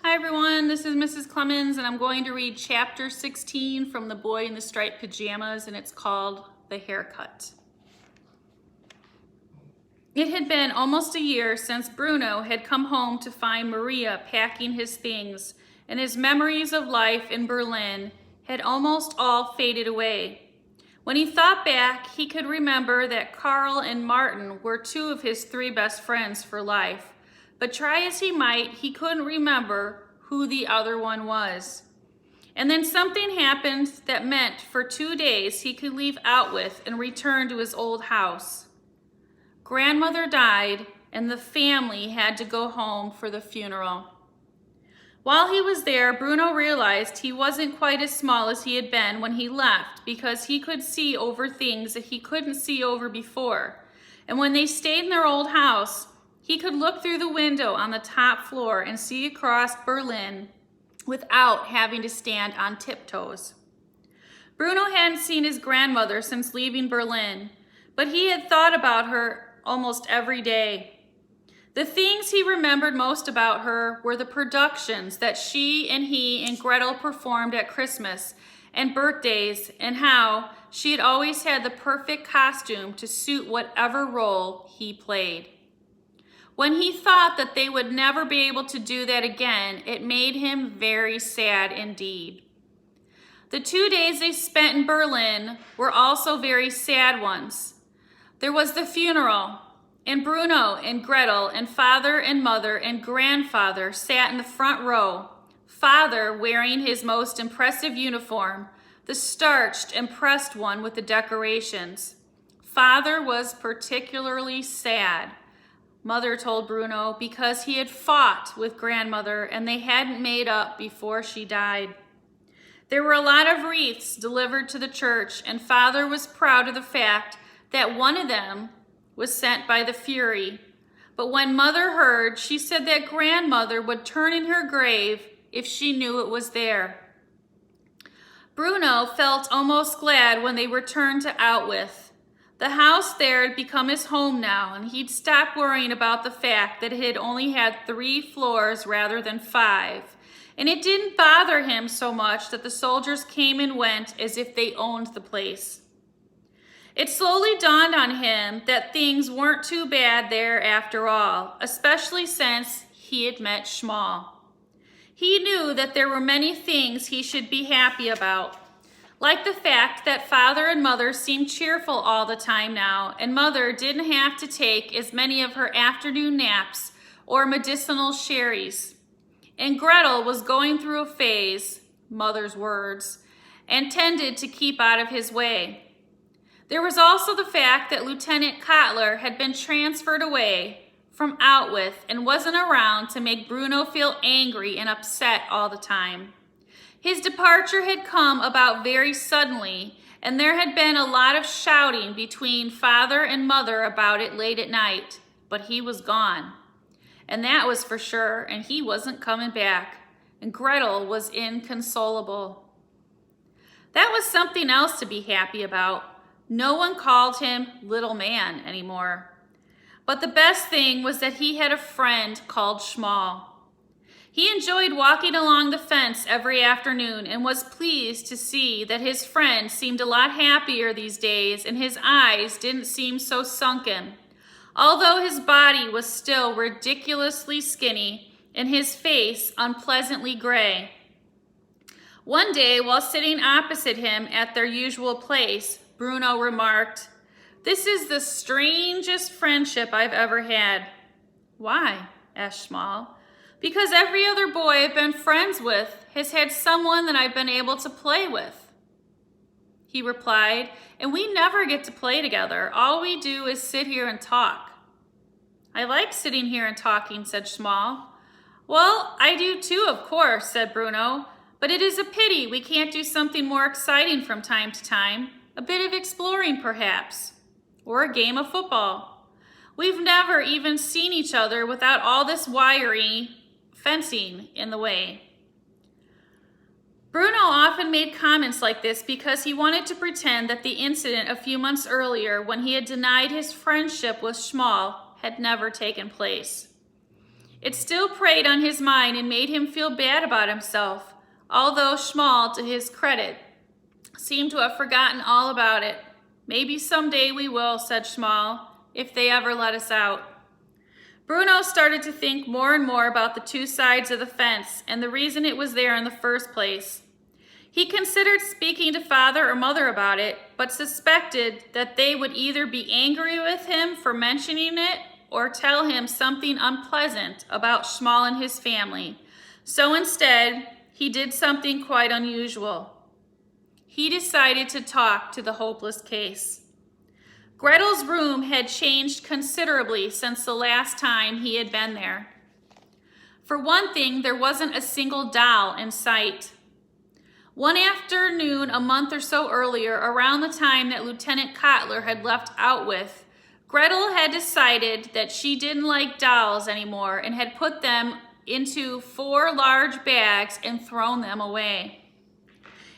Hi everyone, this is Mrs. Clemmons and I'm going to read chapter 16 from The Boy in the Striped Pajamas, and it's called The Haircut. It had been almost a year since Bruno had come home to find Maria packing his things, and his memories of life in Berlin had almost all faded away. When he thought back, he could remember that Carl and Martin were two of his three best friends for life. But try as he might, he couldn't remember who the other one was. And then something happened that meant for 2 days he could leave Outwith and return to his old house. Grandmother died, and the family had to go home for the funeral. While he was there, Bruno realized he wasn't quite as small as he had been when he left, because he could see over things that he couldn't see over before. And when they stayed in their old house, he could look through the window on the top floor and see across Berlin without having to stand on tiptoes. Bruno hadn't seen his grandmother since leaving Berlin, but he had thought about her almost every day. The things he remembered most about her were the productions that she and he and Gretel performed at Christmas and birthdays, and how she had always had the perfect costume to suit whatever role he played. When he thought that they would never be able to do that again, it made him very sad indeed. The 2 days they spent in Berlin were also very sad ones. There was the funeral, and Bruno and Gretel and father and mother and grandfather sat in the front row, father wearing his most impressive uniform, the starched and pressed one with the decorations. Father was particularly sad, Mother told Bruno, because he had fought with grandmother and they hadn't made up before she died. There were a lot of wreaths delivered to the church, and Father was proud of the fact that one of them was sent by the Fury. But when Mother heard, she said that grandmother would turn in her grave if she knew it was there. Bruno felt almost glad when they returned to Outwith. The house there had become his home now, and he'd stopped worrying about the fact that it had only had 3 floors rather than 5. And it didn't bother him so much that the soldiers came and went as if they owned the place. It slowly dawned on him that things weren't too bad there after all, especially since he had met Schmal. He knew that there were many things he should be happy about, like the fact that Father and Mother seemed cheerful all the time now, and Mother didn't have to take as many of her afternoon naps or medicinal sherries. And Gretel was going through a phase, Mother's words, and tended to keep out of his way. There was also the fact that Lieutenant Kotler had been transferred away from Outwith and wasn't around to make Bruno feel angry and upset all the time. His departure had come about very suddenly, and there had been a lot of shouting between Father and Mother about it late at night, but he was gone. And that was for sure, and he wasn't coming back, and Gretel was inconsolable. That was something else to be happy about. No one called him Little Man anymore. But the best thing was that he had a friend called Schmal. He enjoyed walking along the fence every afternoon and was pleased to see that his friend seemed a lot happier these days, and his eyes didn't seem so sunken, although his body was still ridiculously skinny and his face unpleasantly gray. One day, while sitting opposite him at their usual place, Bruno remarked, "This is the strangest friendship I've ever had." "Why?" asked Schmal. "Because every other boy I've been friends with has had someone that I've been able to play with," he replied, "and we never get to play together. All we do is sit here and talk." "I like sitting here and talking," said Schmal. "Well, I do too, of course," said Bruno, "but it is a pity we can't do something more exciting from time to time. A bit of exploring, perhaps, or a game of football. We've never even seen each other without all this wiry fencing in the way." Bruno often made comments like this because he wanted to pretend that the incident a few months earlier, when he had denied his friendship with Schmal, had never taken place. It still preyed on his mind and made him feel bad about himself, although Schmal, to his credit, seemed to have forgotten all about it. Maybe someday we will, said Schmal, if they ever let us out. Bruno started to think more and more about the two sides of the fence and the reason it was there in the first place. He considered speaking to father or mother about it, but suspected that they would either be angry with him for mentioning it or tell him something unpleasant about Schmal and his family. So instead, he did something quite unusual. He decided to talk to the hopeless case. Gretel's room had changed considerably since the last time he had been there. For one thing, there wasn't a single doll in sight. One afternoon, a month or so earlier, around the time that Lieutenant Kotler had left Outwith, Gretel had decided that she didn't like dolls anymore and had put them into 4 large bags and thrown them away.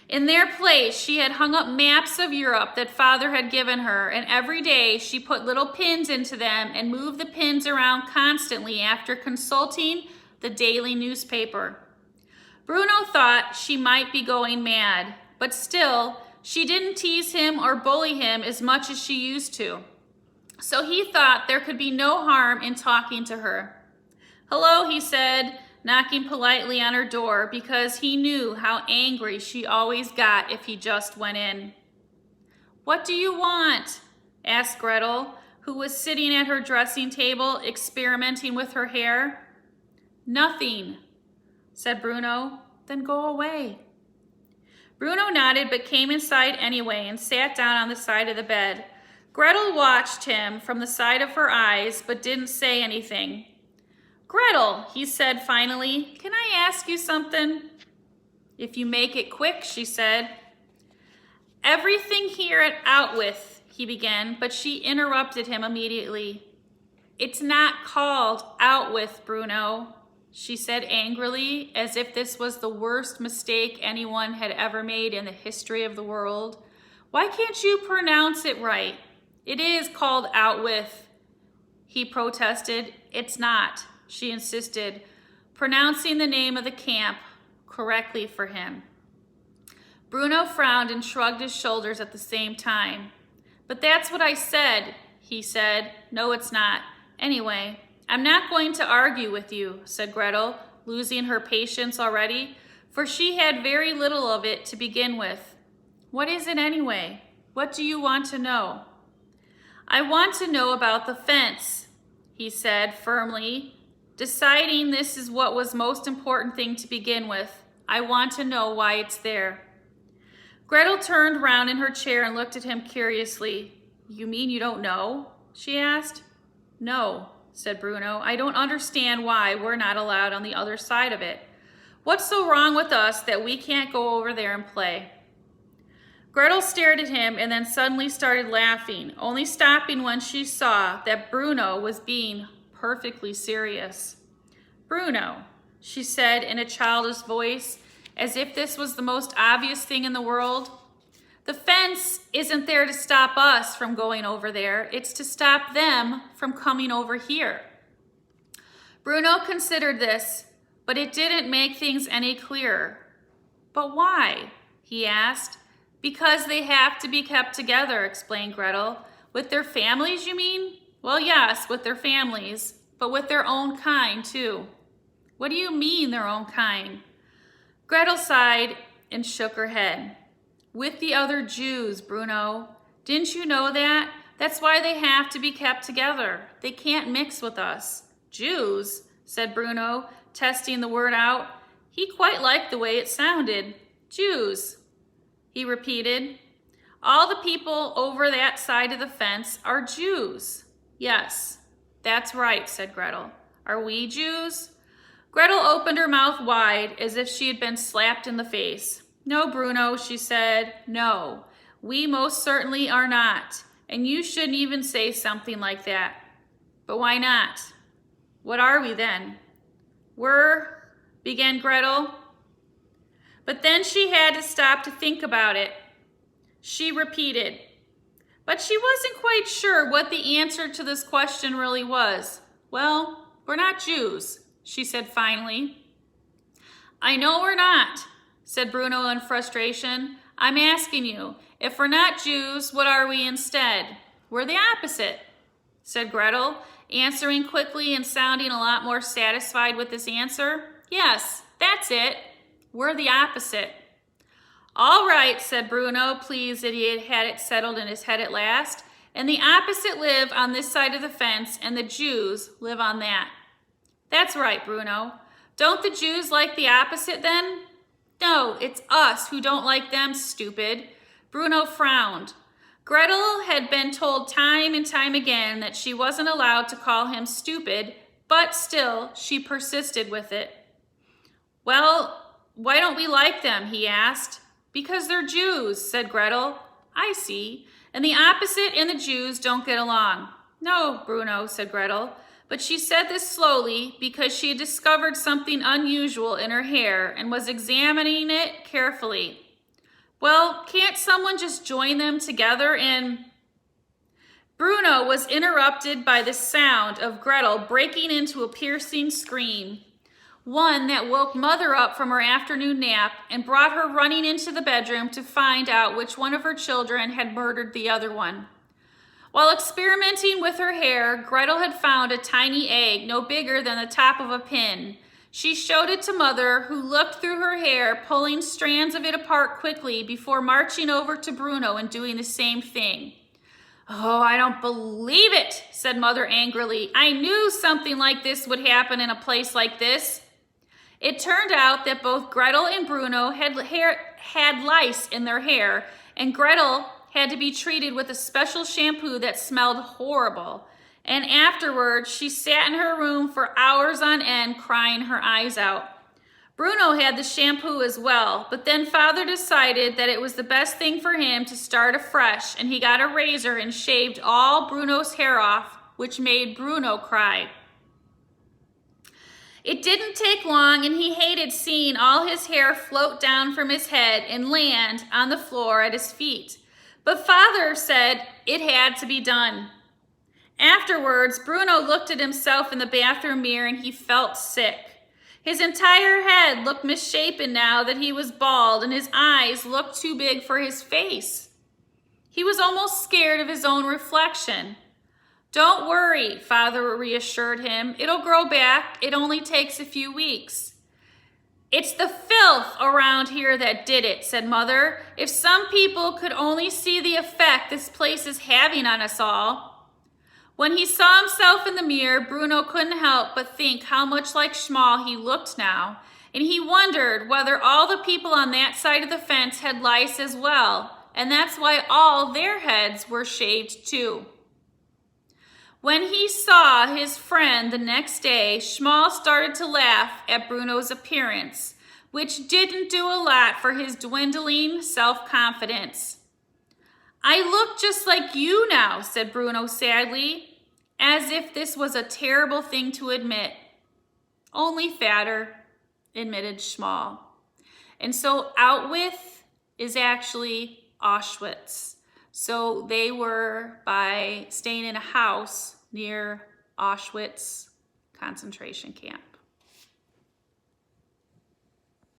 In their place, she had hung up maps of Europe that Father had given her, and every day she put little pins into them and moved the pins around constantly after consulting the daily newspaper. Bruno thought she might be going mad, but still, she didn't tease him or bully him as much as she used to. So he thought there could be no harm in talking to her. "Hello," he said, knocking politely on her door because he knew how angry she always got if he just went in. "What do you want?" asked Gretel, who was sitting at her dressing table experimenting with her hair. "Nothing," said Bruno. "Then go away." Bruno nodded but came inside anyway and sat down on the side of the bed. Gretel watched him from the side of her eyes but didn't say anything. "Gretel," he said finally, "can I ask you something?" "If you make it quick," she said. "Everything here at Outwith," he began, but she interrupted him immediately. "It's not called Outwith, Bruno," she said angrily, as if this was the worst mistake anyone had ever made in the history of the world. "Why can't you pronounce it right?" "It is called Outwith," he protested. "It's not," she insisted, pronouncing the name of the camp correctly for him. Bruno frowned and shrugged his shoulders at the same time. "But that's what I said," he said. "No, it's not. Anyway, I'm not going to argue with you," said Gretel, losing her patience already, for she had very little of it to begin with. "What is it anyway? What do you want to know?" "I want to know about the fence," he said firmly, deciding this is what was most important thing to begin with. "I want to know why it's there." Gretel turned round in her chair and looked at him curiously. "You mean you don't know?" she asked. "No," said Bruno. "I don't understand why we're not allowed on the other side of it. What's so wrong with us that we can't go over there and play?" Gretel stared at him and then suddenly started laughing, only stopping when she saw that Bruno was being perfectly serious. "Bruno," she said in a childish voice, as if this was the most obvious thing in the world, "the fence isn't there to stop us from going over there. It's to stop them from coming over here." Bruno considered this, but it didn't make things any clearer. "But why?" he asked. "Because they have to be kept together," explained Gretel. "With their families, you mean?" "Well, yes, with their families, but with their own kind, too." "What do you mean, their own kind?" Gretel sighed and shook her head. "With the other Jews, Bruno. Didn't you know that? That's why they have to be kept together. They can't mix with us." "Jews?" said Bruno, testing the word out. He quite liked the way it sounded. "Jews," he repeated. "All the people over that side of the fence are Jews." "Yes, that's right," said Gretel. "Are we Jews?" Gretel opened her mouth wide as if she had been slapped in the face. "No, Bruno," she said. "No, we most certainly are not, and you shouldn't even say something like that." "But why not? What are we then?" began Gretel. But then she had to stop to think about it. She repeated, but she wasn't quite sure what the answer to this question really was. "Well, we're not Jews. she said finally. I know we're not, said Bruno in frustration. I'm asking you, if we're not Jews, what are we instead? We're the opposite, said Gretel, answering quickly and sounding a lot more satisfied with this answer. Yes, that's it. We're the opposite. All right, said Bruno, pleased that he had had it settled in his head at last. And the opposite live on this side of the fence, and the Jews live on that. That's right, Bruno. Don't the Jews like the opposite then? No, it's us who don't like them, stupid. Bruno frowned. Gretel had been told time and time again that she wasn't allowed to call him stupid, but still, she persisted with it. Well, why don't we like them, he asked. Because they're Jews, said Gretel. I see. And the opposite and the Jews don't get along. No, Bruno, said Gretel. But she said this slowly because she had discovered something unusual in her hair and was examining it carefully. Well, can't someone just join them together in... Bruno was interrupted by the sound of Gretel breaking into a piercing scream. One that woke Mother up from her afternoon nap and brought her running into the bedroom to find out which one of her children had murdered the other one. While experimenting with her hair, Gretel had found a tiny egg no bigger than the top of a pin. She showed it to Mother, who looked through her hair, pulling strands of it apart quickly before marching over to Bruno and doing the same thing. Oh, I don't believe it, said Mother angrily. I knew something like this would happen in a place like this. It turned out that both Gretel and Bruno had lice in their hair, and Gretel had to be treated with a special shampoo that smelled horrible. And afterwards, she sat in her room for hours on end, crying her eyes out. Bruno had the shampoo as well, but then Father decided that it was the best thing for him to start afresh, and he got a razor and shaved all Bruno's hair off, which made Bruno cry. It didn't take long, and he hated seeing all his hair float down from his head and land on the floor at his feet. But Father said it had to be done. Afterwards, Bruno looked at himself in the bathroom mirror and he felt sick. His entire head looked misshapen now that he was bald, and his eyes looked too big for his face. He was almost scared of his own reflection. Don't worry, Father reassured him. It'll grow back. It only takes a few weeks. It's the filth around here that did it, said Mother. If some people could only see the effect this place is having on us all. When he saw himself in the mirror, Bruno couldn't help but think how much like Schmal he looked now, and he wondered whether all the people on that side of the fence had lice as well, and that's why all their heads were shaved too. When he saw his friend the next day, Schmal started to laugh at Bruno's appearance, which didn't do a lot for his dwindling self-confidence. I look just like you now, said Bruno sadly, as if this was a terrible thing to admit. Only fatter, admitted Schmal. And so Outwith is actually Auschwitz. So they were by staying in a house near Auschwitz concentration camp.